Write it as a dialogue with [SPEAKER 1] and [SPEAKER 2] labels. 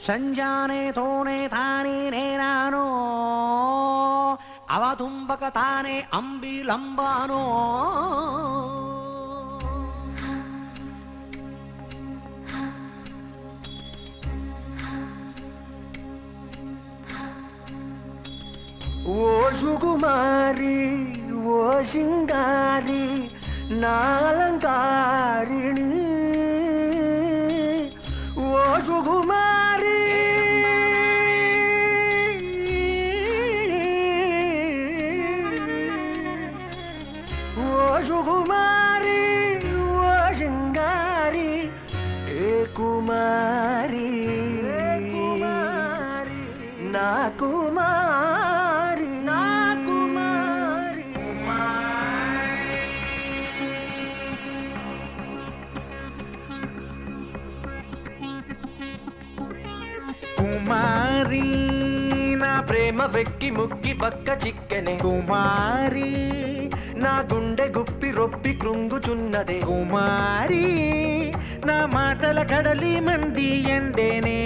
[SPEAKER 1] ಸಂಜಾನೆ ತೋನೆ ತಾನೇ ನೇನಾನೋ ಅವತುಂಬಕ ತಾನೇ ಅಂಬಿಲಂಬಾನೋ
[SPEAKER 2] ఓ సుకుమారి ఓ సింగారి నాలంకారిణి ఓ సుకుమారి ఓ సుకుమారి ఓ సింగారి ఏ కుమారి నా కుమారి నా కుమారి
[SPEAKER 1] కుమారి
[SPEAKER 2] నా ప్రేమ వెక్కి ముక్కి బక్క చిక్కెనే
[SPEAKER 1] కుమారి
[SPEAKER 2] నా గుండె గుప్పి రొప్పి కృంగుచున్నదే
[SPEAKER 1] కుమారి నా మాటల కడలి మండి ఎండేనే